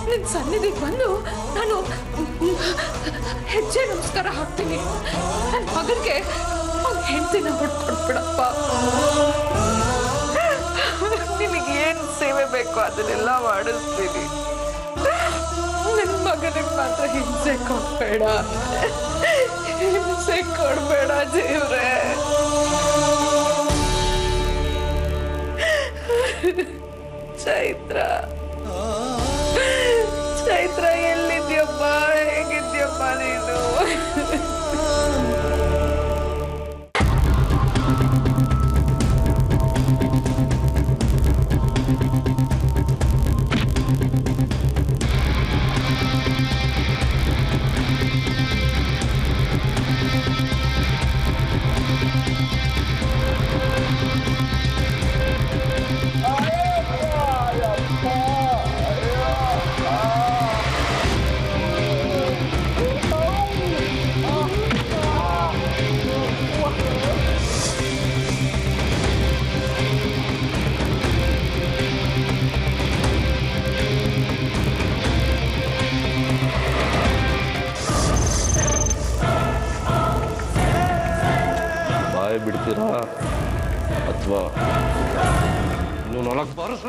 ನಿನ್ ಸನ್ನಿಧಿಗೆ ಬಂದು ನಾನು ಹೆಜ್ಜೆ ನಮಸ್ಕಾರ ಹಾಕ್ತೀನಿ. ನನ್ನ ಮಗನಿಗೆ ಅವ್ನ ಹೆಂಡತಿನ ಹೊಡ್ಕೊಡ್ಬಿಡಪ್ಪ. ನಿನಗೆ ಏನು ಸೇವೆ ಬೇಕೋ ಅದನ್ನೆಲ್ಲ ಮಾಡಿಸ್ತೀನಿ. ನನ್ನ ಮಗನಿಗೆ ಮಾತ್ರ ಹಿಂಸೆ ಕೊಡ್ಬೇಡ, ಹಿಂಸೆ ಕೊಡ್ಬೇಡ ದೇವ್ರೆ. ಚೈತ್ರ ಚೈತ್ರ ಎಲ್ಲಿದ್ಯಪ್ಪ? ಹೇಗಿದ್ಯಪ್ಪ ನೀನು? ಬಿಡ್ತೀರಾ ಅಥವಾ ನೀವು 4 ವರ್ಷ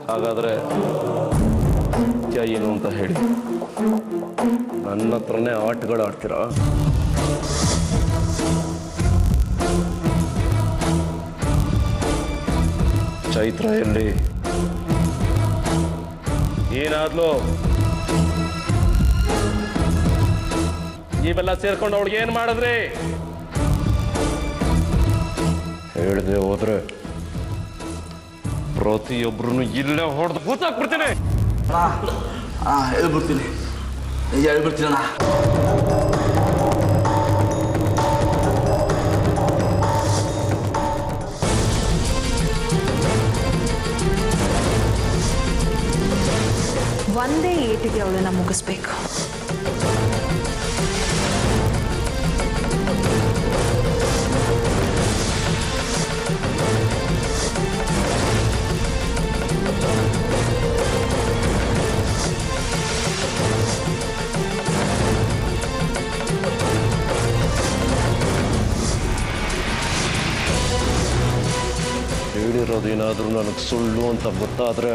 ಹಾಗಾದ್ರೆ ಏನು ಅಂತ ಹೇಳಿ. ನನ್ನ ಹತ್ರನೇ ಆಟಗಳು ಆಡ್ತೀರಾ? ಚೈತ್ರ ಎಲ್ಲಿ? ಏನಾದ್ಲು? ನೀವೆಲ್ಲ ಸೇರ್ಕೊಂಡು ಅವಳಿಗೆ ಏನ್ ಮಾಡಿದ್ರಿ? ಹೇಳ್ದೆ ಹೋದ್ರೆ ಪ್ರತಿಯೊಬ್ರು ಇಲ್ಲೇ ಹೊಡೆದು ಕೂತಾಕ್ಬಿಡ್ತೀನಿ. ಹೇಳ್ಬಿಡ್ತೀನಿ, ನಿಜ ಹೇಳ್ಬಿಡ್ತೀನಣ್ಣ. ಒಂದೇ ಏಟಿಗೆ ಅವಳನ್ನ ಮುಗಿಸ್ಬೇಕು. ಹೇಳಿರೋದೇನಾದ್ರೂ ನನಗೆ ಸುಳ್ಳು ಅಂತ ಗೊತ್ತಾದ್ರೆ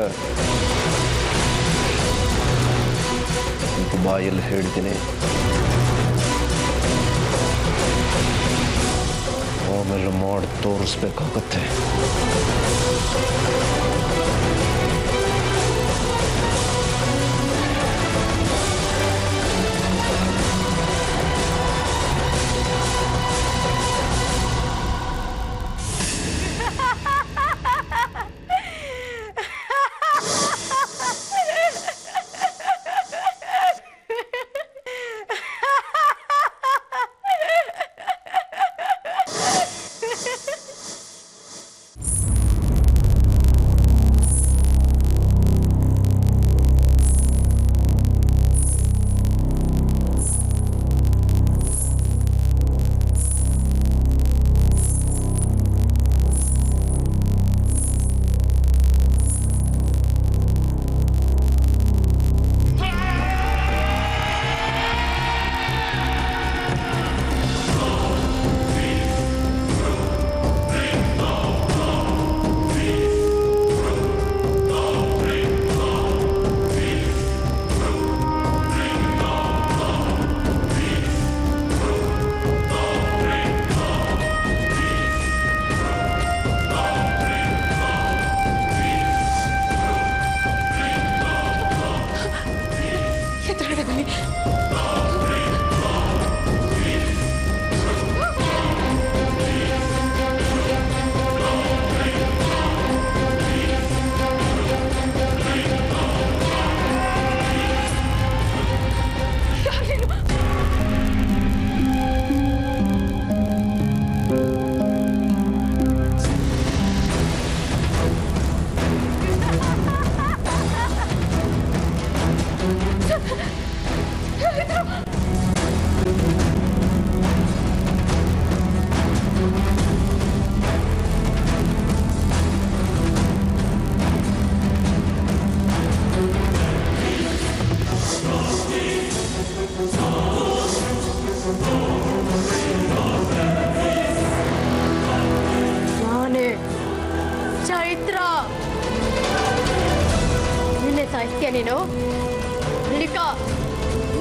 ಬಾಯಲ್ಲಿ ಹೇಳ್ತೀನಿ. ಆಮೇಲೆ ಮಾಡಿ ತೋರಿಸ್ಬೇಕಾಗತ್ತೆ.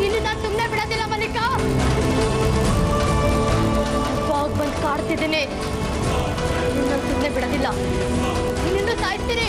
ಇನ್ನು ನಾನು ಸುಮ್ಮನೆ ಬಿಡೋದಿಲ್ಲ ಮಲ್ಲಿಕಾ. ಬಂದು ಕಾಡ್ತಿದ್ದೀನಿ. ನಾನು ಸುಮ್ಮನೆ ಬಿಡೋದಿಲ್ಲ. ನಿನ್ನನ್ನು ಸಾಯಿಸ್ತೀನಿ.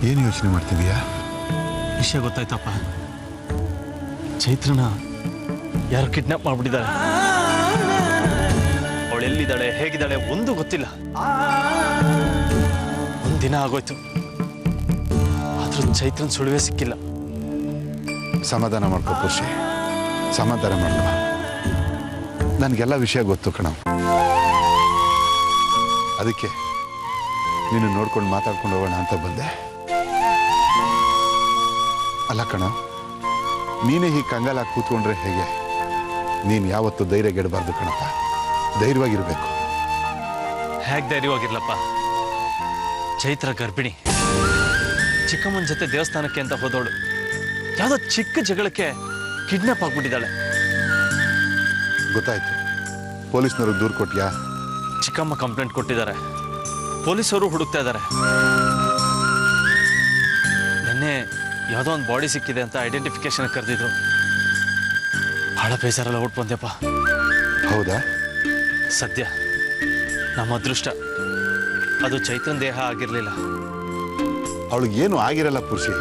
ಏನು ಯೋಚನೆ ಮಾಡ್ತಿದೀಯಾ? ವಿಷಯ ಗೊತ್ತಾಯ್ತಪ್ಪ. ಚೈತ್ರನ ಯಾರು ಕಿಡ್ನಾಪ್ ಮಾಡ್ಬಿಟ್ಟಿದ್ದಾರೆ. ಅವಳು ಎಲ್ಲಿದ್ದಾಳೆ, ಹೇಗಿದ್ದಾಳೆ ಒಂದು ಗೊತ್ತಿಲ್ಲ. ಒಂದಿನ ಆಗೋಯ್ತು, ಆದ್ರೂ ಚೈತ್ರನ್ ಸುಳಿವೇ ಸಿಕ್ಕಿಲ್ಲ. ಸಮಾಧಾನ ಮಾಡ್ಕೋ ಖುಷಿ, ಸಮಾಧಾನ ಮಾಡ್ಕೋ. ನನಗೆಲ್ಲ ವಿಷಯ ಗೊತ್ತು ಕಣ. ಅದಕ್ಕೆ ನೀನು ನೋಡ್ಕೊಂಡು ಮಾತಾಡ್ಕೊಂಡು ಹೋಗೋಣ ಅಂತ ಬಂದೆ. ಅಲ್ಲ ಕಣ, ನೀನೇ ಹೀಗೆ ಕಂಗಾಲಾಗಿ ಕೂತ್ಕೊಂಡ್ರೆ ಹೇಗೆ? ನೀನು ಯಾವತ್ತೂ ಧೈರ್ಯ ಗೆಡಬಾರ್ದು ಕಣಪ್ಪ, ಧೈರ್ಯವಾಗಿರ್ಬೇಕು. ಹೇಗೆ ಧೈರ್ಯವಾಗಿರ್ಲಪ್ಪ? ಚೈತ್ರ ಗರ್ಭಿಣಿ, ಚಿಕ್ಕಮ್ಮನ ಜೊತೆ ದೇವಸ್ಥಾನಕ್ಕೆ ಅಂತ ಹೋದವಳು ಯಾವುದೋ ಚಿಕ್ಕ ಜಗಳಕ್ಕೆ ಕಿಡ್ನಾಪ್ ಆಗ್ಬಿಟ್ಟಿದ್ದಾಳೆ. ಗೊತ್ತಾಯ್ತು. ಪೊಲೀಸ್ನವರು ದೂರು ಕೊಟ್ಯಾ? ಚಿಕ್ಕಮ್ಮ ಕಂಪ್ಲೇಂಟ್ ಕೊಟ್ಟಿದ್ದಾರೆ, ಪೊಲೀಸರು ಹುಡುಕ್ತಾ ಇದ್ದಾರೆ. ನಿನ್ನೆ ಯಾವುದೋ ಒಂದು ಬಾಡಿ ಸಿಕ್ಕಿದೆ ಅಂತ ಐಡೆಂಟಿಫಿಕೇಶನ್ ಕರೆದಿದ್ರು. ಬಹಳ ಬೇಜಾರೆಲ್ಲ ಔಟ್ ಬಂದೆಪ್ಪ. ಹೌದಾ? ಸದ್ಯ ನಮ್ಮ ಅದೃಷ್ಟ ಅದು ಚೈತ್ರನ್ ದೇಹ ಆಗಿರಲಿಲ್ಲ. ಅವಳಿಗೇನು ಆಗಿರಲ್ಲ ಪುರುಷಿ.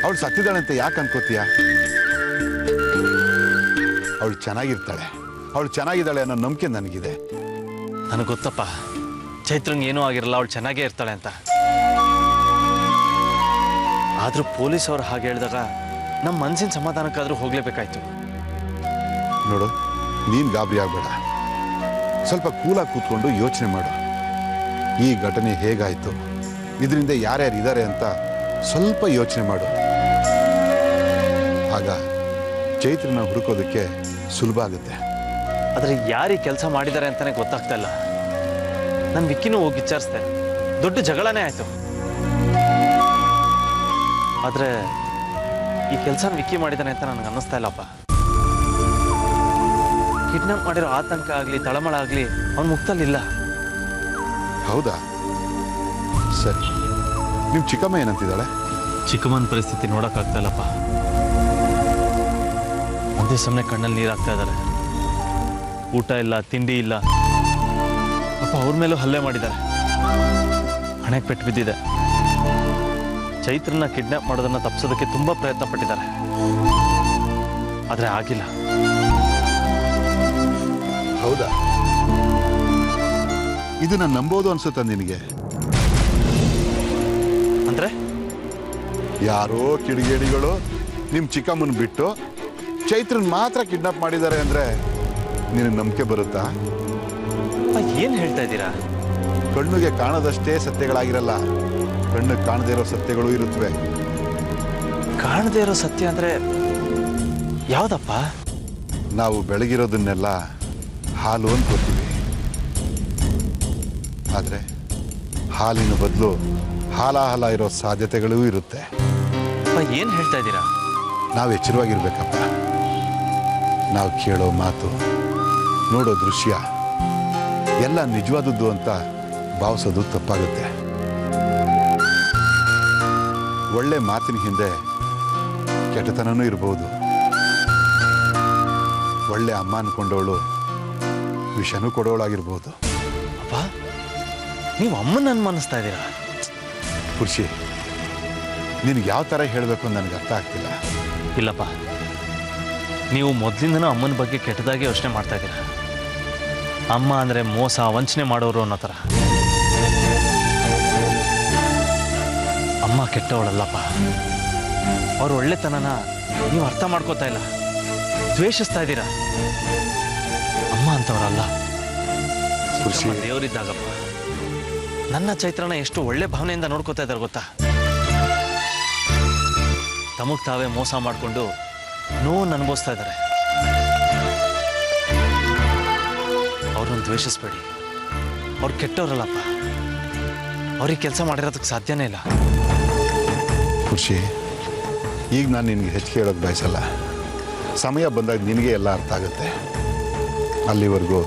ಅವಳು ಸತ್ತಿದ್ದಾಳೆ ಅಂತ ಯಾಕೆ ಅನ್ಕೋತೀಯ? ಅವಳು ಚೆನ್ನಾಗಿರ್ತಾಳೆ, ಅವಳು ಚೆನ್ನಾಗಿದ್ದಾಳೆ ಅನ್ನೋ ನಂಬಿಕೆ ನನಗಿದೆ. ನನಗೆ ಗೊತ್ತಪ್ಪ, ಚೈತ್ರನ್ ಏನೂ ಆಗಿರಲ್ಲ, ಅವಳು ಚೆನ್ನಾಗೇ ಇರ್ತಾಳೆ ಅಂತ. ಆದರೂ ಪೊಲೀಸ್ ಅವ್ರು ಹಾಗೆ ಹೇಳಿದಾಗ ನಮ್ಮ ಮನಸ್ಸಿನ ಸಮಾಧಾನಕ್ಕಾದರೂ ಹೋಗ್ಲೇಬೇಕಾಯ್ತು. ನೋಡು, ನೀನು ಗಾಬರಿ ಆಗಬೇಡ. ಸ್ವಲ್ಪ ಕೂಲಾಗಿ ಕೂತ್ಕೊಂಡು ಯೋಚನೆ ಮಾಡು. ಈ ಘಟನೆ ಹೇಗಾಯಿತು, ಇದರಿಂದ ಯಾರ್ಯಾರು ಇದ್ದಾರೆ ಅಂತ ಸ್ವಲ್ಪ ಯೋಚನೆ ಮಾಡು. ಆಗ ಚೈತ್ರನ ಹುಡುಕೋದಕ್ಕೆ ಸುಲಭ ಆಗುತ್ತೆ. ಆದರೆ ಯಾರು ಈ ಕೆಲಸ ಮಾಡಿದ್ದಾರೆ ಅಂತಾನೆ ಗೊತ್ತಾಗ್ತಾ ಇಲ್ಲ. ನಾನು ವಿಕ್ಕಿನೂ ಹೋಗಿ ವಿಚಾರಿಸ್ದೆ, ದೊಡ್ಡ ಜಗಳನೇ ಆಯಿತು. ಆದರೆ ಈ ಕೆಲಸ ವಿಕ್ಕಿ ಮಾಡಿದ್ದಾನೆ ಅಂತ ನನಗೆ ಅನ್ನಿಸ್ತಾ ಇಲ್ಲಪ್ಪ. ಕಿಡ್ನಾಪ್ ಮಾಡಿರೋ ಆತಂಕ ಆಗಲಿ ತಳಮಳ ಆಗಲಿ ಅವನ ಮುಕ್ತಲ್ಲಿಲ್ಲ. ಹೌದಾ? ಸರಿ, ನಿಮ್ಮ ಚಿಕ್ಕಮ್ಮ ಏನಂತಿದ್ದಾಳೆ? ಚಿಕ್ಕಮ್ಮನ ಪರಿಸ್ಥಿತಿ ನೋಡೋಕ್ಕಾಗ್ತಾ ಇಲ್ಲಪ್ಪ. ಒಂದೇ ಸಮನೆ ಕಣ್ಣಲ್ಲಿ ನೀರು ಹಾಕ್ತಾ ಇದ್ದಾರೆ. ಊಟ ಇಲ್ಲ, ತಿಂಡಿ ಇಲ್ಲ. ಅಪ್ಪ ಅವ್ರ ಮೇಲೂ ಹಲ್ಲೆ ಮಾಡಿದ್ದಾರೆ. ಹಣೆಗೆ ಪೆಟ್ಟು ಬಿದ್ದಿದೆ. ಚೈತ್ರನ ಕಿಡ್ನಾಪ್ ಮಾಡೋದನ್ನ ತಪ್ಪಿಸೋದಕ್ಕೆ ತುಂಬಾ ಪ್ರಯತ್ನ ಪಟ್ಟಿದ್ದಾರೆ, ಆದರೆ ಆಗಿಲ್ಲ. ಹೌದಾ? ಇದನ್ನ ನಂಬೋದು ಅನ್ಸುತ್ತ ನಿನಗೆ? ಅಂದ್ರೆ ಯಾರೋ ಕಿಡಿಗೇಡಿಗಳು ನಿಮ್ಮ ಚಿಕ್ಕಮ್ಮನ ಬಿಟ್ಟು ಚೈತ್ರನ್ ಮಾತ್ರ ಕಿಡ್ನಾಪ್ ಮಾಡಿದ್ದಾರೆ ಅಂದ್ರೆ ನಿನಗೆ ನಂಬಿಕೆ ಬರುತ್ತಾ? ಏನು ಹೇಳ್ತಾ ಇದ್ದೀರಾ? ಕಣ್ಣಿಗೆ ಕಾಣದಷ್ಟೇ ಸತ್ಯಗಳಾಗಿರಲ್ಲ, ಕಣ್ಣಿಗೆ ಕಾಣದೇ ಇರೋ ಸತ್ಯಗಳು ಇರುತ್ತವೆ. ಕಾಣದೇ ಇರೋ ಸತ್ಯ ಅಂದ್ರೆ ಯಾವ್ದಪ್ಪ? ನಾವು ಬೆಳಗಿರೋದನ್ನೆಲ್ಲ ಹಾಲು ಅನ್ಕೋತೀವಿ, ಆದರೆ ಹಾಲಿನ ಬದಲು ಹಾಲಾಹಲ ಇರೋ ಸಾಧ್ಯತೆಗಳೂ ಇರುತ್ತೆ. ಏನು ಹೇಳ್ತಾ ಇದ್ದೀರಾ? ನಾವು ಎಚ್ಚರವಾಗಿರ್ಬೇಕಪ್ಪ. ನಾವು ಕೇಳೋ ಮಾತು, ನೋಡೋ ದೃಶ್ಯ ಎಲ್ಲ ನಿಜವಾದದ್ದು ಅಂತ ಭಾವಿಸೋದು ತಪ್ಪಾಗುತ್ತೆ. ಒಳ್ಳೆ ಮಾತಿನ ಹಿಂದೆ ಕೆಟ್ಟತನನೂ ಇರಬಹುದು. ಒಳ್ಳೆ ಅಮ್ಮ ಅನ್ಕೊಂಡವಳು ವಿಷನೂ ಕೊಡೋಳಾಗಿರ್ಬೋದು. ಅಪ್ಪ, ನೀವು ಅಮ್ಮನ ಅನುಮಾನಿಸ್ತಾ ಇದ್ದೀರಾ? ಖುಷಿ, ನಿನಗೆ ಯಾವ ಥರ ಹೇಳಬೇಕು ಅಂತ ನನಗೆ ಅರ್ಥ ಆಗ್ತಿಲ್ಲ. ಇಲ್ಲಪ್ಪ, ನೀವು ಮೊದಲಿಂದನೂ ಅಮ್ಮನ ಬಗ್ಗೆ ಕೆಟ್ಟದಾಗಿ ಯೋಚನೆ ಮಾಡ್ತಾ ಇದ್ದೀರಾ. ಅಮ್ಮ ಅಂದರೆ ಮೋಸ ವಂಚನೆ ಮಾಡೋರು ಅನ್ನೋ ಥರ. ಅಮ್ಮ ಕೆಟ್ಟವಳಲ್ಲಪ್ಪ. ಅವ್ರ ಒಳ್ಳೆತನನ ನೀವು ಅರ್ಥ ಮಾಡ್ಕೋತಾ ಇಲ್ಲ, ದ್ವೇಷಿಸ್ತಾ ಇದ್ದೀರಾ. ಅಮ್ಮ ಅಂತವರಲ್ಲ. ಖುಷಿ, ದೇವರಿದ್ದಾಗಪ್ಪ ನನ್ನ ಚೈತ್ರನ ಎಷ್ಟು ಒಳ್ಳೆ ಭಾವನೆಯಿಂದ ನೋಡ್ಕೋತಾ ಇದ್ದಾರೆ ಗೊತ್ತಾ? ತಮಗ್ ತಾವೇ ಮೋಸ ಮಾಡಿಕೊಂಡು ನೋವನ್ನು ಅನುಭವಿಸ್ತಾ ಇದ್ದಾರೆ. ಅವ್ರನ್ನ ದ್ವೇಷಿಸ್ಬೇಡಿ, ಅವ್ರು ಕೆಟ್ಟವ್ರಲ್ಲಪ್ಪ. ಅವ್ರಿಗೆ ಕೆಲಸ ಮಾಡಿರೋದಕ್ಕೆ ಸಾಧ್ಯನೇ ಇಲ್ಲ. ಖುಷಿ, ಈಗ ನಾನು ನಿನಗೆ ಹೆಚ್ಚಿಗೆ ಹೇಳೋದು ಬಯಸಲ್ಲ. ಸಮಯ ಬಂದಾಗ ನಿನಗೆ ಎಲ್ಲ ಅರ್ಥ ಆಗುತ್ತೆ. ಅಲ್ಲಿವರೆಗೂ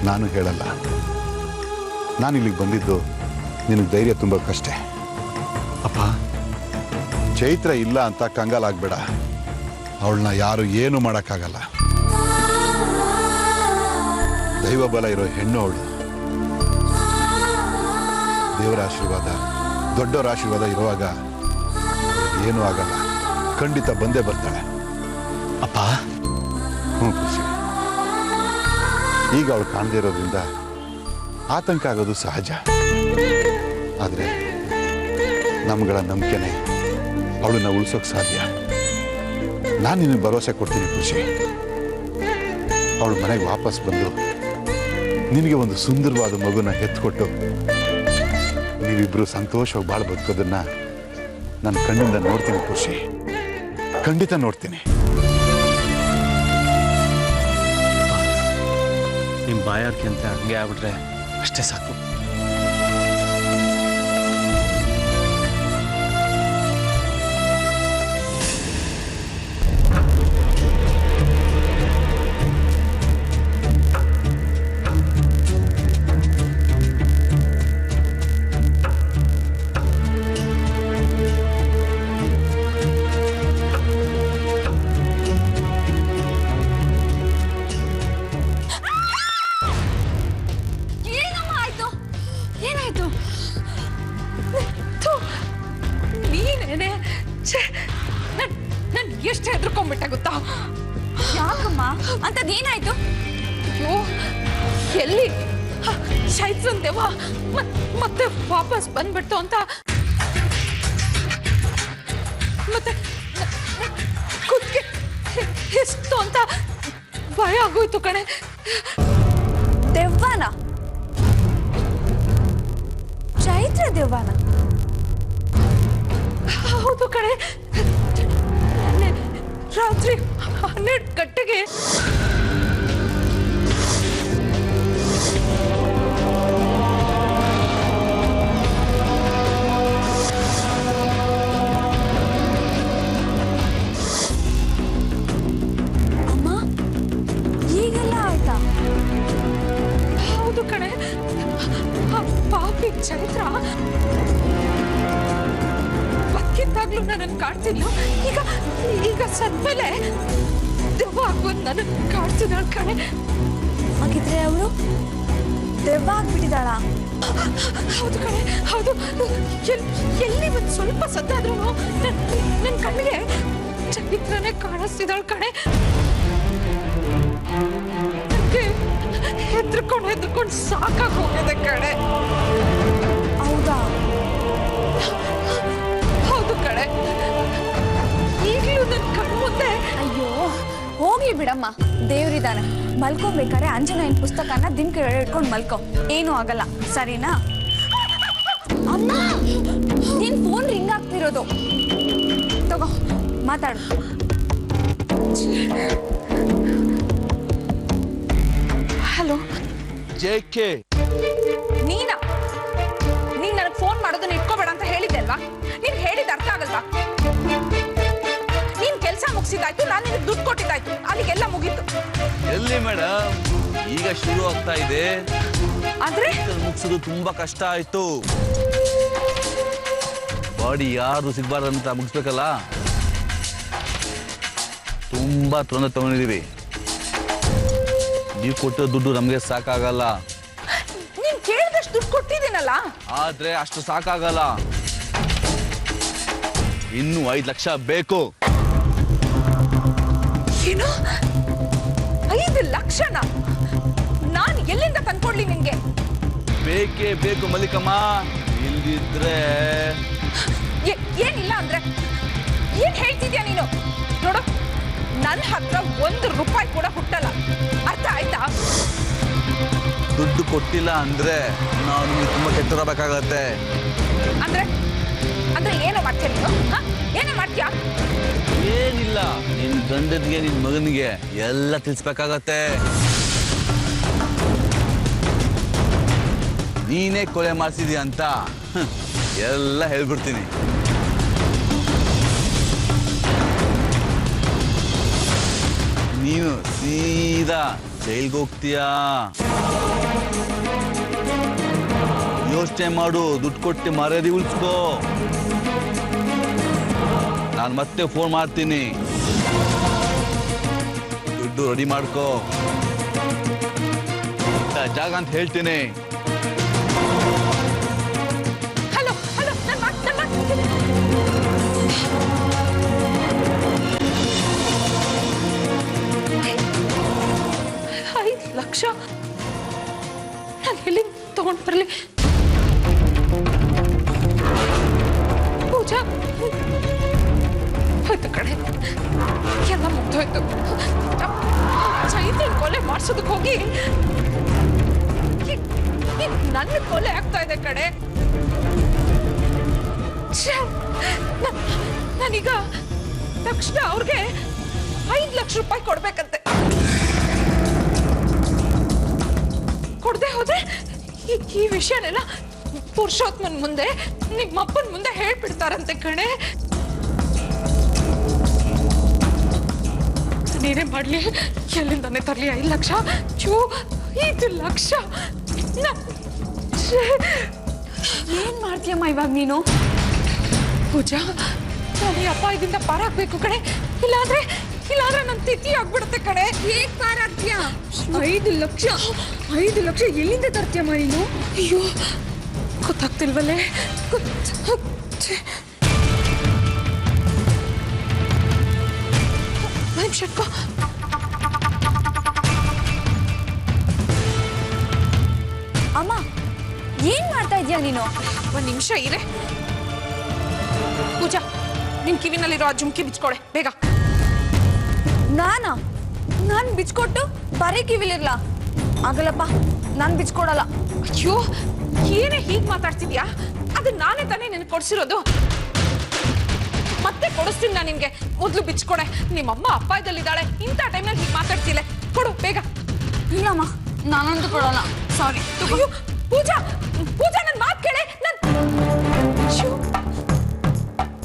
ನಾನು ಹೇಳಲ್ಲ. ನಾನು ಇಲ್ಲಿಗೆ ಬಂದಿದ್ದು ನಿನಗೆ ಧೈರ್ಯ ತುಂಬೋಕ್ಕಷ್ಟೇ. ಅಪ್ಪ, ಚೈತ್ರ ಇಲ್ಲ ಅಂತ ಕಂಗಾಲಾಗಬೇಡ. ಅವಳನ್ನ ಯಾರು ಏನು ಮಾಡೋಕ್ಕಾಗಲ್ಲ. ದೈವ ಬಲ ಇರೋ ಹೆಣ್ಣು ಅವಳು. ದೇವರ ಆಶೀರ್ವಾದ, ದೊಡ್ಡವರ ಆಶೀರ್ವಾದ ಇರುವಾಗ ಏನೂ ಆಗಲ್ಲ. ಖಂಡಿತ ಬಂದೇ ಬರ್ತಾಳೆ. ಅಪ್ಪ, ಖುಷಿ, ಈಗ ಅವಳು ಕಾಣದೇ ಇರೋದ್ರಿಂದ ಆತಂಕ ಆಗೋದು ಸಹಜ. ಆದರೆ ನಮ್ಗಳ ನಂಬಿಕೆನೆ ಅವಳನ್ನ ಉಳಿಸೋಕೆ ಸಾಧ್ಯ. ನಾನು ನಿನಗೆ ಭರವಸೆ ಕೊಡ್ತೀನಿ ಖುಷಿ. ಅವಳು ಮನೆಗೆ ವಾಪಸ್ ಬಂದು ನಿನಗೆ ಒಂದು ಸುಂದರವಾದ ಮಗುನ ಎತ್ಕೊಟ್ಟು ನೀವಿಬ್ಬರು ಸಂತೋಷವಾಗಿ ಬಾಳ ಬದುಕೋದನ್ನ ನನ್ನ ಕಣ್ಣಿಂದ ನೋಡ್ತೀನಿ ಖುಷಿ. ಖಂಡಿತ ನೋಡ್ತೀನಿ. ನಿಮ್ಮ ಬಾಯಾರಿಕೆ ಅಂತ ಹಂಗೆ ಆಗ್ಬಿಟ್ರೆ ಅಷ್ಟೇ ಸಾಕು. ಎಷ್ಟು ಹೆದರ್ಕೊಂಡ್ಬಿಟ್ಟೆ ಗೊತ್ತಾ? ಯಾಕಮ್ಮ ಅಂತದೇನಾಯ್ತು? ಅಯ್ಯೋ, ಎಲ್ಲಿ ಚೈತ್ರನ್ ದೇವ ಮತ್ತೆ ವಾಪಸ್ ಬಂದ್ಬಿಡ್ತು ಅಂತ ಮತ್ತೆ ಕುತ್ತಿಗೆ ಎಷ್ಟು ಅಂತ ಭಯ ಆಗೋಯ್ತು ಕಣೆ. ದೆವ್ವನ? ಚೈತ್ರ ದೆವ್ವನ? ಹೌದು ಕಣೆ. ರಾತ್ರಿ 12 ಗಂಟೆಗೆ ಅಮ್ಮ, ಈಗೆಲ್ಲ ಆಯ್ತಾ? ಹೌದು ಕಣೆ. ಪಾಪಿ ಚೈತ್ರ ಬದುಕಿದ್ದಾಗ್ಲೂ ನನ್ನನ್ನು ಕಾಡ್ತಿದ್ಲು. ಈಗ ಸದ್ಮೇಲೆ ದೆವ್ವ ಆಗೋದು ನನ್ನನ್ನು ಕಾಡ್ತಿದ್ದಾಳ ಕಣೆ. ಹಾಗಿದ್ರೆ ಅವಳು ದೆವ್ವ ಆಗ್ಬಿಟ್ಟಿದ್ದಾಳ? ಹೌದು ಕಣೆ, ಹೌದು. ಎಲ್ಲಿ ಒಂದು ಸ್ವಲ್ಪ ಸದ್ದಾದ್ರೂ ನನ್ನ ಕಣ್ಣಿಗೆ ಚೈತ್ರನೇ ಕಾಣಿಸ್ತಿದ್ದಾಳ ಕಣೆ. ನನಗೆ ಹೆದ್ರಕೊಂಡು ಸಾಕಾಗಿ ಹೋಗಿದೆ ಕಣೆ. ಹೌದಾ? ಹೌದು ಕಣೆ. ಈಗಲೂ ನನ್ನ ಕಣ್ಣು ಮುಂದೆ. ಅಯ್ಯೋ, ಹೋಗ್ಲಿ ಹೋಗ್ಲಿ ಬಿಡಮ್ಮ, ದೇವ್ರಿದಾನೆ. ಮಲ್ಕೋಬೇಕಾರೆ ಅಂಜನಾಯನ್ ಪುಸ್ತಕನ ದಿನ ಕೆಳಗೆ ಇಟ್ಕೊಂಡು ಮಲ್ಕೋ, ಏನೂ ಆಗಲ್ಲ, ಸರಿನಾ? ಅಮ್ಮ, ನಿನ್ ಫೋನ್ ರಿಂಗ್ ಆಗ್ತಿರೋದು, ತಗೋ ಮಾತಾಡು. ಹಲೋ ಜೆಕೆ, ನೀನ್ ನನಗೆ ಫೋನ್ ಮಾಡೋದನ್ನ ಇಟ್ಕೋಬೇಡ ಅಂತ ಹೇಳಿದ್ದೆ ಅಲ್ವಾ? ನೀನ್ ಹೇಳಿದ ಅರ್ಥ ಆಗಲ್ವಾ? ನೀನ್ ಕೆಲಸ ಮುಗಿಸಿದಾಯ್ತು, ನಾನು ನಿನಗೆ ದುಡ್ಡು ಕೊಟ್ಟಿದ್ದಾಯ್ತು, ಅಲ್ಲಿಗೆಲ್ಲ ಮುಗೀತು. ಎಲ್ಲಿ ಮೇಡಮ್, ಈಗ ಶುರು ಆಗ್ತಾ ಇದೆ. ಆದ್ರೆ ಮುಗಿಸೋದು ತುಂಬಾ ಕಷ್ಟ ಆಯ್ತು. ಬಾಡಿ ಯಾರು ಸಿಗ್ಬಾರ್ದಂತ ಮುಗಿಸ್ಬೇಕಲ್ಲ, ತುಂಬಾ ತೊಂದರೆ ತಗೊಂಡಿದೀವಿ. ನೀವು ಕೊಟ್ಟಿರೋ ದುಡ್ಡು ನಮಗೆ ಸಾಕಾಗಲ್ಲ. ನೀನ್ ಕೇಳಿದಷ್ಟು ದುಡ್ಡು ಕೊಟ್ಟಿದ್ದೀನಲ್ಲ. ಆದ್ರೆ ಅಷ್ಟು ಸಾಕಾಗಲ್ಲ, ಇನ್ನು 5 ಲಕ್ಷ ಬೇಕು. ಏನು 5 ಲಕ್ಷನ? ನಾನು ಎಲ್ಲಿಂದ ತಂದ್ಕೊಡ್ಲಿ ನಿನ್ಗೆ? ಬೇಕೇ ಬೇಕು ಮಲ್ಲಿಕಮ್ಮ, ಇಲ್ದಿದ್ರೆ ಏನಿಲ್ಲ ಅಂದ್ರೆ ಏನ್ ಹೇಳ್ತಿದ್ಯಾ ನೀನು? ನೋಡು, ನನ್ನ ಹತ್ರ 1 ರೂಪಾಯಿ ಕೂಡ ಹುಟ್ಟಲ್ಲ, ಅರ್ಥ ಆಯ್ತಾ? ದುಡ್ಡು ಕೊಟ್ಟಿಲ್ಲ ಅಂದ್ರೆ ನಾವು ನಿಮ್ಗೆ ತುಂಬಾ ಕೆಟ್ಟರಬೇಕಾಗತ್ತೆ. ಅಂದ್ರೆ ಅಂದ್ರೆ ಏನೋ ಮಾಡ್ತೀಯ ನೀನು? ಏನೋ ಮಾಡ್ತೀಯಾ? ಏನಿಲ್ಲ, ನಿನ್ ಗಂಡನಿಗೆ ನಿನ್ ಮಗನಿಗೆ ಎಲ್ಲ ತಿಳಿಸ್ಬೇಕಾಗತ್ತೆ. ನೀನೇ ಕೊಲೆ ಮಾಡಿಸಿದ್ಯಾ ಅಂತ ಎಲ್ಲ ಹೇಳ್ಬಿಡ್ತೀನಿ. ನೀನು ಸೀದಾ ಜೈಲ್ಗೆ ಹೋಗ್ತೀಯಾ. ಯೋಚನೆ ಮಾಡು, ದುಡ್ಡು ಕೊಟ್ಟು ಮರ್ಯಾದೆ ಉಳಿಸ್ಕೋ. ನಾನು ಮತ್ತೆ ಫೋನ್ ಮಾಡ್ತೀನಿ, ದುಡ್ಡು ರೆಡಿ ಮಾಡ್ಕೋ. ಜಾಗ ಅಂತ ಹೇಳ್ತೀನಿ. ಹಲೋ ಹಲೋ, $5 ಲಕ್ಷ ನಾನು ಎಲ್ಲಿ ತಗೊಂಡು ಬರಲಿ? ಪೂಜಾ ಹೋಯ್ತು ಕಡೆ, ಎಲ್ಲ ಮುಗ್ದೋಯ್ತು. ಚೈತ್ರನ್ ಕೊಲೆ ಮಾಡ್ಸೋದಕ್ಕೆ ಹೋಗಿ ನನ್ನ ಕೊಲೆ ಆಗ್ತಾ ಇದೆ ಕಡೆ. ನಾನೀಗ ತಕ್ಷಣ ಅವ್ರಿಗೆ 5 ಲಕ್ಷ ರೂಪಾಯಿ ಕೊಡ್ಬೇಕಂತೆ. ಕೊಡದೆ ಹೋದ್ರೆ ಈ ವಿಷಯನೆಲ್ಲ ಪುರುಷೋತ್ತಮನ್ ಮುಂದೆ, ನಿಮ್ಮಪ್ಪನ ಮುಂದೆ ಹೇಳ್ಬಿಡ್ತಾರಂತೆ ಕಣೆ. ನೀನೇ ಮಾಡ್ಲಿ, ಎಲ್ಲಿಂದಾನೆ ತರ್ಲಿ 5 ಲಕ್ಷ? 5 ಲಕ್ಷ ಏನ್ ಮಾಡ್ತೀಯಮ್ಮ ಇವಾಗ ನೀನು? ಪೂಜಾ, ನಾನು ಈ ಅಪಾಯದಿಂದ ಪಾರಾಗ್ಬೇಕು ಕಣೆ, ಇಲ್ಲಾಂದ್ರೆ ನನ್ನ ತಿಥಿ ಆಗ್ಬಿಡುತ್ತೆ ಕಣೆ. ಹೇಗ್ ಪಾರಾಗ್ತೀಯ? 5 ಲಕ್ಷ ಎಲ್ಲಿಂದ ತರ್ತೀಯಮ್ಮ ನೀನು? ಅಯ್ಯೋ, ಗೊತ್ತಾಗ್ತಿಲ್ವಲ್ಲೇ. ಶಟ್ಕೋ, ಅಮ್ಮ ಏನ್ ಮಾಡ್ತಾ ಇದೀಯ ನೀನು? 1 ನಿಮಿಷ ಇರೆ. ಪೂಜಾ, ನಿನ್ ಕಿವಿನಲ್ಲಿರೋ ಆ ಜುಮ್ಕಿ ಬಿಚ್ಕೊಳೆ ಬೇಗ. ನಾನ್ ಬಿಚ್ಕೊಟ್ಟು ಬರೀ ಕಿವಿಲಿರ್ಲ? ಆಗಲ್ಲಪ್ಪ, ನಾನ್ ಬಿಚ್ಕೊಡಲ್ಲ. ಅಯ್ಯೋ, ಏನೇ ಹೀಗ್ ಮಾತಾಡ್ತಿದ್ಯಾ? ಅದು ನಾನೇ ತಾನೇ ನಿನಗೆ ಕೊಡ್ಸಿರೋದು. ಮತ್ತೆ ಕೊಡಿಸ್ತೀನಿ ನಾನು ನಿನ್ಗೆ, ಮೊದ್ಲು ಬಿಚ್ಕೊಡೆ. ನಿಮ್ಮಮ್ಮ ಅಪಾಯದಲ್ಲಿದ್ದಾಳೆ, ಇಂಥ ಟೈಮ್ನಲ್ಲಿ ಹೀಗೆ ಮಾತಾಡ್ತಿಲ್ಲ. ಕೊಡು ಬೇಗ. ಇಲ್ಲಮ್ಮ, ನಾನಂತೂ ಕೊಡಲ್ಲ, ಸಾರಿ. ಅಯ್ಯೋ ಪೂಜಾ, ನನ್ನ ಮಾತು ಕೇಳೆ.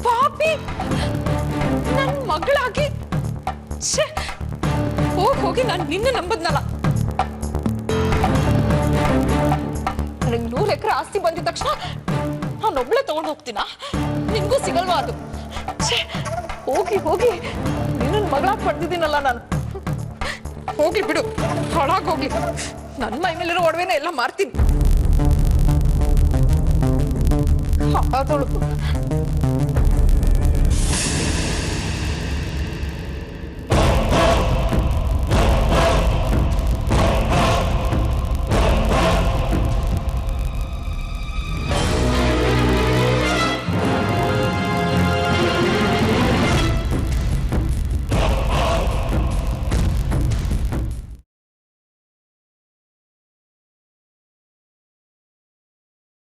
ಪಾಪಿ, ನನ್ನ ಮಗಳಾಗಿ ಹೋಗಿ ನಾನು ನಿನ್ನ ನಂಬದ್ನಲ್ಲ. ನನಗೆ 100 ಎಕರೆ ಆಸ್ತಿ ಬಂದಿದ ತಕ್ಷಣ ನಾನೊಬ್ಳೆ ತಗೊಂಡು ಹೋಗ್ತೀನ? ನಿನ್ಗೂ ಸಿಗಲ್ವಾ ಅದು? ಹೋಗಿ ನಿನ್ನ ಮಗಳಾಗಿ ಪಡೆದಿದ್ದೀನಲ್ಲ ನಾನು. ಹೋಗ್ಲಿ ಬಿಡು, ಹಾಳಾಗೋಗ್ಲಿ. ನನ್ನ ಮೈ ಮೇಲಿರೋ ಒಡವೆನ ಎಲ್ಲ ಮಾರ್ತೀನಿ. ಹಾಳಾದವಳು.